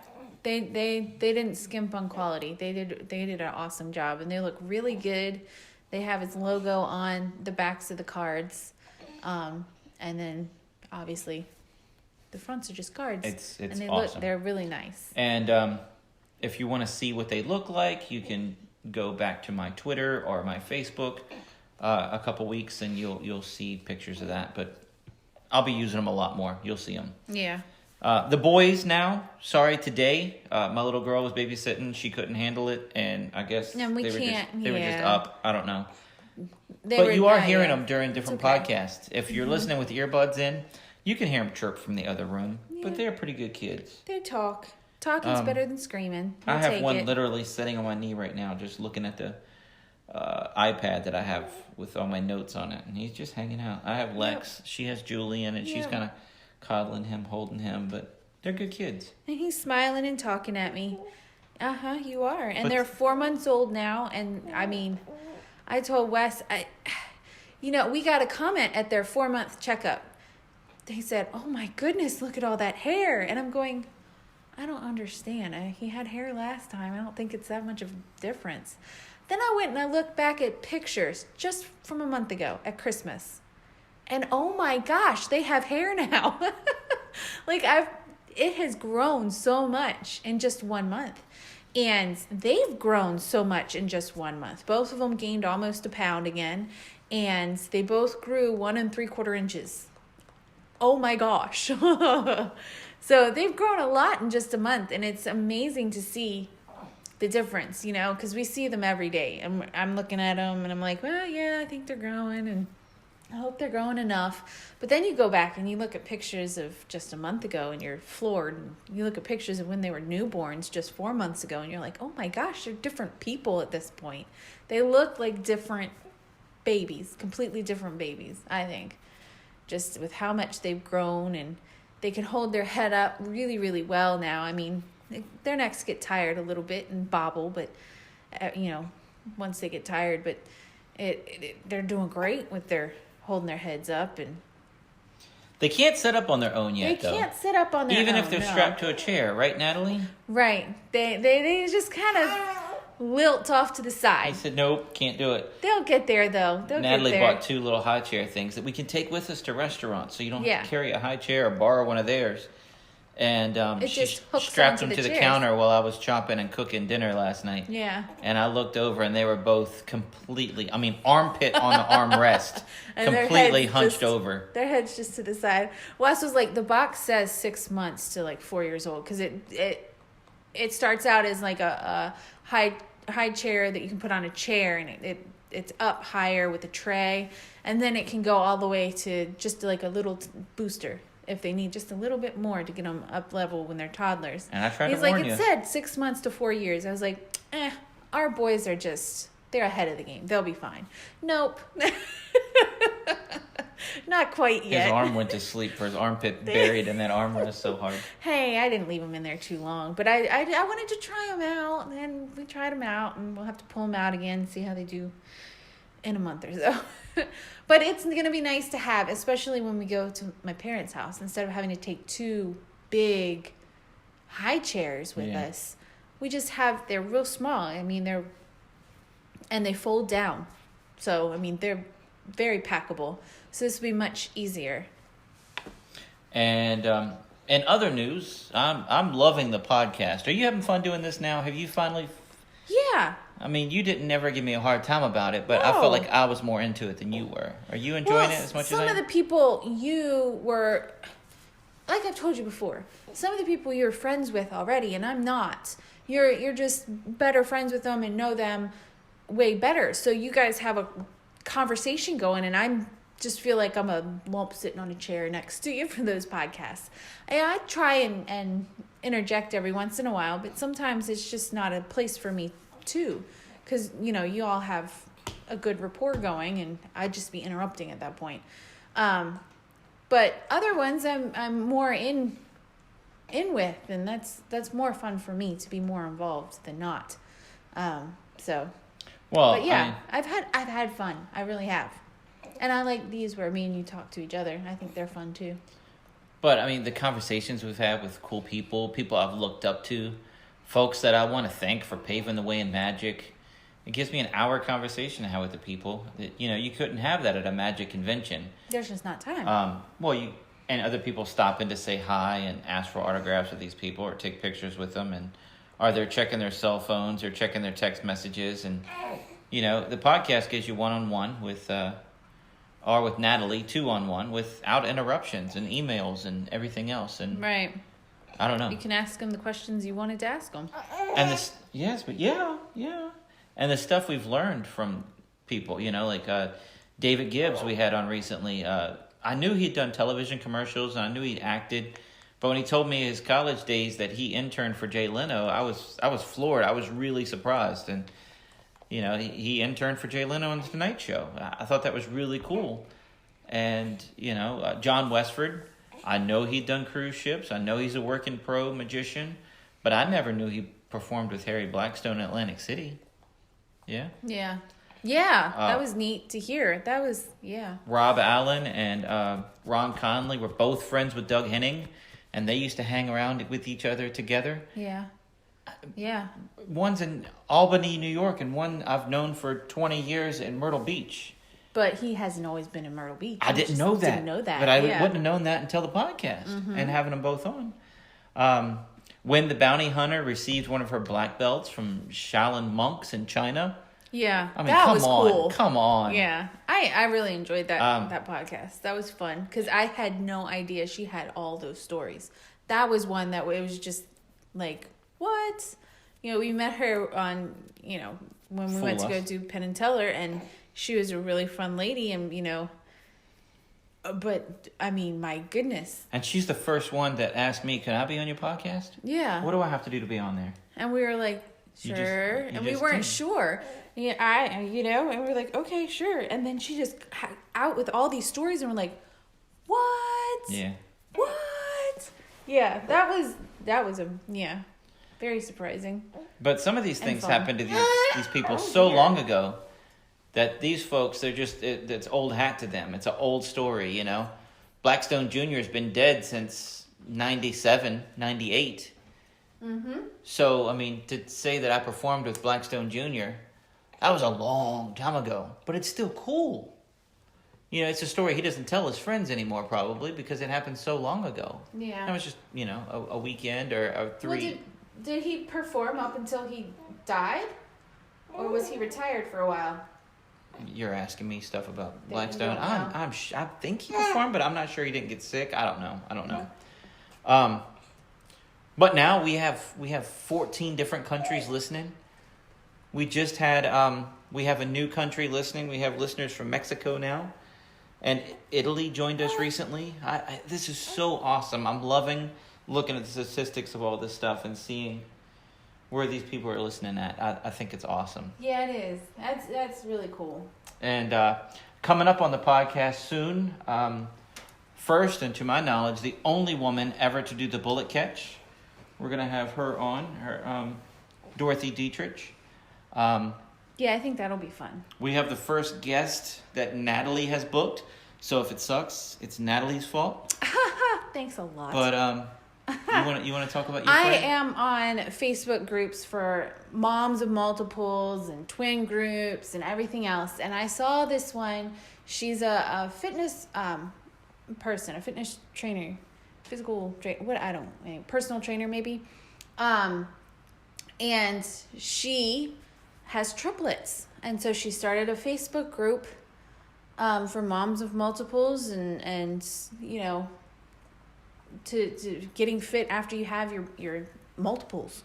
didn't skimp on quality. They did an awesome job, and they look really good. They have his logo on the backs of the cards, and then obviously the fronts are just cards. It's and they awesome. they're really nice. And if you want to see what they look like, you can go back to my Twitter or my Facebook a couple weeks, and you'll see pictures of that. But I'll be using them a lot more. You'll see them. Yeah. The boys now, sorry, today, my little girl was babysitting. She couldn't handle it, and I guess they were just up. I don't know. But you are hearing them during different podcasts. If you're listening with earbuds in, you can hear them chirp from the other room. Yeah. But they're pretty good kids. They talk. Talking's better than screaming. I have one literally sitting on my knee right now, just looking at the iPad that I have with all my notes on it, and he's just hanging out. I have Lex. Yep. She has Julian, and she's kind of coddling him, holding him, but they're good kids. And he's smiling and talking at me. You are. And they're 4 months old now, and I mean, I told Wes, we got a comment at their 4-month checkup. They said, oh my goodness, look at all that hair. And I'm going, I don't understand. He had hair last time. I don't think it's that much of a difference. Then I went and I looked back at pictures just from a month ago at Christmas. And oh my gosh, they have hair now. It has grown so much in just 1 month. And they've grown so much in just 1 month. Both of them gained almost a pound again. And they both grew 1 3/4 inches. Oh my gosh. So they've grown a lot in just a month. And it's amazing to see the difference, because we see them every day. I'm looking at them and I'm like, well, yeah, I think they're growing, and I hope they're growing enough. But then you go back and you look at pictures of just a month ago and you're floored. And you look at pictures of when they were newborns just 4 months ago and you're like, oh my gosh, they're different people at this point. They look like different babies, completely different babies, I think. Just with how much they've grown, and they can hold their head up really, really well now. I mean, their necks get tired a little bit and bobble, but, once they get tired, but they're doing great with their holding their heads up. And they can't sit up on their own yet, though. They can't sit up on their own. Even if they're strapped to a chair, right, Natalie? Right. They just kind of lilt off to the side. I said, nope, can't do it. They'll get there, though. Natalie bought 2 little high chair things that we can take with us to restaurants, so you don't have to carry a high chair or borrow one of theirs. And she strapped them to the counter while I was chopping and cooking dinner last night. Yeah. And I looked over, and they were both completely, armpit on the armrest, completely hunched over. Their heads just to the side. Wes was like, the box says 6 months to 4 years old, because it starts out as like a high chair that you can put on a chair, and it's up higher with a tray, and then it can go all the way to just like a little booster if they need just a little bit more to get them up level when they're toddlers. And I tried to warn you. He's like, it said 6 months to 4 years. I was like, our boys are they're ahead of the game. They'll be fine. Nope. Not quite yet. His arm went to sleep for his armpit buried in that armrest so hard. Hey, I didn't leave him in there too long, but I wanted to try him out, and we tried him out, and we'll have to pull him out again and see how they do in a month or so. But it's going to be nice to have, especially when we go to my parents' house, instead of having to take 2 big high chairs with us. We just they're real small. I mean, and they fold down. So, I mean, they're very packable. So this will be much easier. And in other news, I'm loving the podcast. Are you having fun doing this now? Have you finally? Yeah. I mean, you didn't never give me a hard time about it, but I felt like I was more into it than you were. Are you enjoying it as much as I am? Some of the people you were, like I've told you before, some of the people you're friends with already, and I'm not. You're just better friends with them and know them way better. So you guys have a conversation going, and I just feel like I'm a lump sitting on a chair next to you for those podcasts. I try and interject every once in a while, but sometimes it's just not a place for me too, because you all have a good rapport going, and I'd just be interrupting at that point. But other ones I'm more in with, and that's more fun for me to be more involved than not. But yeah, I've had fun. I really have. And I like these where me and you talk to each other. I think they're fun too. But I mean, the conversations we've had with cool people I've looked up to, folks that I want to thank for paving the way in magic. It gives me an hour conversation to have with the people that, you couldn't have that at a magic convention. There's just not time. And other people stop in to say hi and ask for autographs with these people or take pictures with them, and are they checking their cell phones or checking their text messages. And, the podcast gives you one-on-one with, or with Natalie, 2-on-1 without interruptions and emails and everything else. And right. I don't know. You can ask them the questions you wanted to ask them. And this, yes, but yeah. And the stuff we've learned from people, like David Gibbs we had on recently. I knew he'd done television commercials and I knew he'd acted, but when he told me his college days that he interned for Jay Leno, I was floored. I was really surprised. And he interned for Jay Leno on The Tonight Show. I thought that was really cool. And John Westford, I know he'd done cruise ships. I know he's a working pro magician, but I never knew he performed with Harry Blackstone in Atlantic City. Yeah. Yeah, that was neat to hear. That was, Rob Allen and Ron Conley were both friends with Doug Henning, and they used to hang around with each other together. Yeah. One's in Albany, New York, and one I've known for 20 years in Myrtle Beach. But he hasn't always been in Myrtle Beach. I didn't know that. But I wouldn't have known that until the podcast and having them both on. When the Bounty Hunter received one of her black belts from Shaolin monks in China. Yeah, I mean, come on. Yeah, I really enjoyed that podcast. That was fun because I had no idea she had all those stories. That was one that it was just like, what? We met her on, when we went to go do Penn and Teller, and she was a really fun lady, and but I mean, my goodness. And she's the first one that asked me, "Can I be on your podcast?" Yeah. What do I have to do to be on there? And we were like, sure, and we weren't sure. Yeah, and we were like, okay, sure. And then she just out with all these stories, and we're like, what? Yeah. What? Yeah, that was very surprising. But some of these things happened to these people so long ago that these folks, it's old hat to them. It's an old story, Blackstone Jr. has been dead since 97, 98. Mm-hmm. So, I mean, to say that I performed with Blackstone Jr., that was a long time ago. But it's still cool. It's a story he doesn't tell his friends anymore, probably, because it happened so long ago. Yeah. That was just, a weekend or 3. Well, did he perform up until he died? Or was he retired for a while? You're asking me stuff about Blackstone. I think he performed, but I'm not sure he didn't get sick. I don't know. But now we have 14 different countries listening. We just had we have a new country listening. We have listeners from Mexico now, and Italy joined us recently. This is so awesome. I'm loving looking at the statistics of all this stuff and seeing where these people are listening at. I think it's awesome. Yeah, it is. That's really cool. And coming up on the podcast soon, first, and to my knowledge, the only woman ever to do the bullet catch. We're going to have her on, Dorothy Dietrich. Yeah, I think that'll be fun. We have the first guest that Natalie has booked. So if it sucks, it's Natalie's fault. Thanks a lot. But you want to talk about your I friend? am on Facebook groups for moms of multiples and twin groups and everything else. And I saw this one. She's a fitness person, a fitness trainer, personal trainer maybe. And she has triplets. And so she started a Facebook group for moms of multiples and you know, to getting fit after you have your multiples.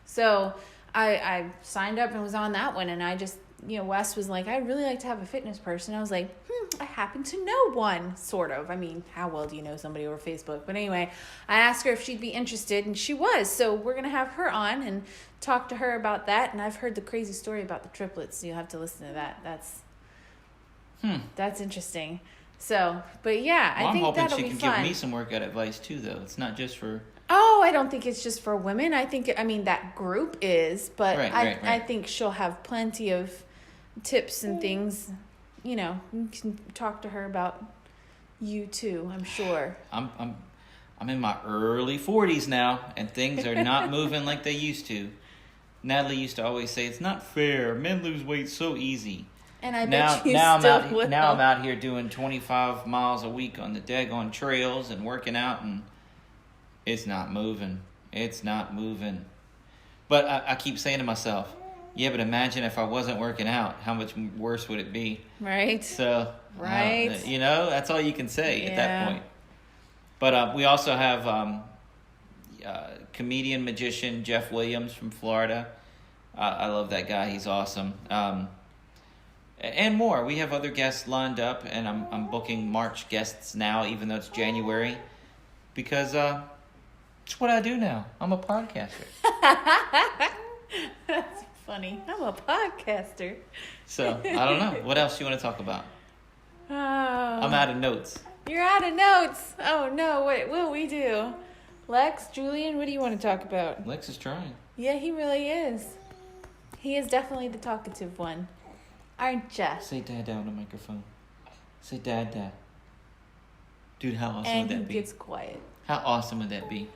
So I signed up and was on that one, and I just, you know, Wes was like, I'd really like to have a fitness person. I was like, I happen to know one, sort of. I mean, how well do you know somebody over Facebook? But anyway, I asked her if she'd be interested, and she was. So we're going to have her on and talk to her about that. And I've heard the crazy story about the triplets, so you'll have to listen to that. That's interesting. So, but yeah, Well, I think that'll be I'm hoping she fun. can give me some workout advice too, though. It's not just for... Oh, I don't think it's just for women. I mean, that group is, but Right. I think she'll have plenty of tips and things. You know, you can talk to her about you too, I'm sure. I'm in my early 40s now, and things are not moving like they used to. Natalie used to always say, it's not fair. Men lose weight so easy. And I Now bet you I'm still will. Now I'm out here doing 25 miles a week on the daggone trails and working out, and it's not moving. It's not moving. But I keep saying to myself, yeah, but imagine if I wasn't working out, how much worse would it be? Right. So, Right. you know, that's all you can say at Yeah. that point. But we also have comedian, magician Jeff Williams from Florida. I love that guy. He's awesome. And more. We have other guests lined up, and I'm booking March guests now, even though it's January, because it's what I do now. I'm a podcaster. That's funny. I'm a podcaster. So, I don't know. What else you want to talk about? Oh, I'm out of notes. you're out of notes. Oh no, what will we do? Lex, Julian, what do you want to talk about? Lex is trying. Yeah, he really is. He is definitely the talkative one. Aren't ya? Say dad on the microphone. Say dad. Dude, how awesome And would he that be? gets quiet. How awesome would that be?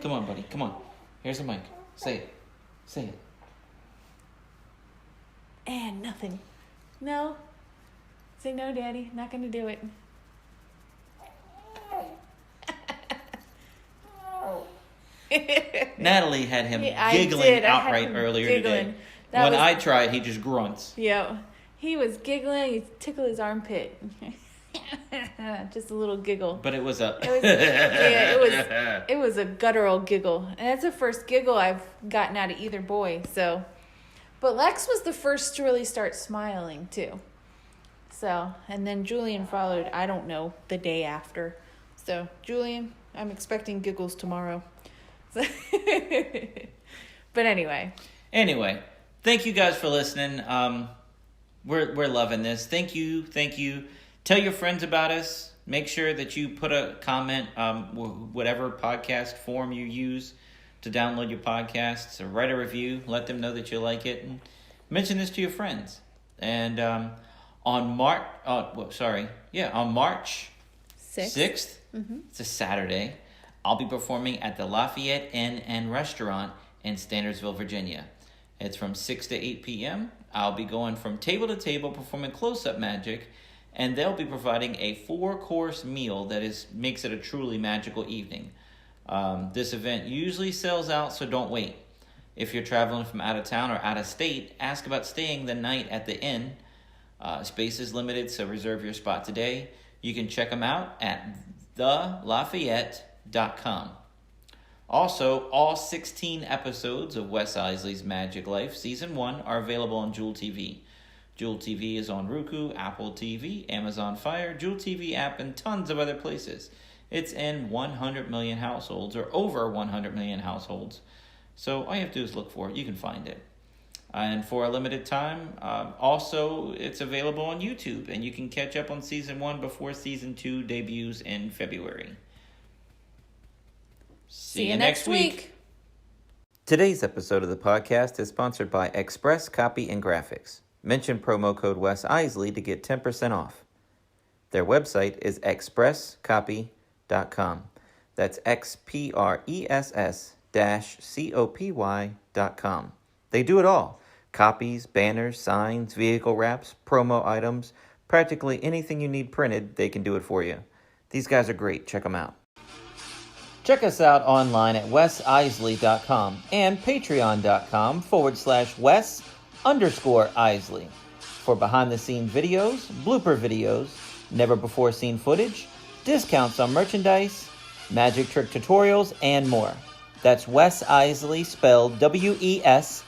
Come on, buddy. Come on. Here's the mic. Say it. Say it. And nothing. No. Say no, Daddy. Not gonna do it. Natalie had him Yeah, I giggling did. I had outright him earlier giggling. today. That When was- I tried, he just grunts. Yeah. He was giggling. He tickled his armpit. Just a little giggle. But it was a... It was a guttural giggle. And that's the first giggle I've gotten out of either boy. So, but Lex was the first to really start smiling too. So, and then Julian followed, I don't know, the day after. So, Julian, I'm expecting giggles tomorrow. So but anyway. Anyway, thank you guys for listening. We're loving this. Thank you. Tell your friends about us. Make sure that you put a comment, whatever podcast form you use to download your podcasts, or write a review. Let them know that you like it, and mention this to your friends. And on March 6th, it's a Saturday, I'll be performing at the Lafayette Inn and Restaurant in Standardsville, Virginia. It's from 6 to 8 p.m. I'll be going from table to table performing close-up magic, and they'll be providing a 4-course meal that makes it a truly magical evening. This event usually sells out, so don't wait. If you're traveling from out of town or out of state, ask about staying the night at the inn. Space is limited, so reserve your spot today. You can check them out at thelafayette.com. Also, all 16 episodes of Wes Iseli's Magiclife Season 1 are available on Jewel TV. Jewel TV is on Roku, Apple TV, Amazon Fire, Jewel TV app, and tons of other places. It's in 100 million households, or over 100 million households. So all you have to do is look for it. You can find it. And for a limited time, also it's available on YouTube, and you can catch up on season 1 before season 2 debuts in February. See you next week. Today's episode of the podcast is sponsored by Express Copy and Graphics. Mention promo code Wes Iseli to get 10% off. Their website is expresscopy.com. That's XPRESS-COPY.com. They do it all. Copies, banners, signs, vehicle wraps, promo items, practically anything you need printed, they can do it for you. These guys are great. Check them out. Check us out online at wesiseli.com and patreon.com/Wes_Iseli for behind-the-scenes videos, blooper videos, never-before-seen footage, discounts on merchandise, magic trick tutorials, and more. That's Wes Iseli, spelled WESISELI.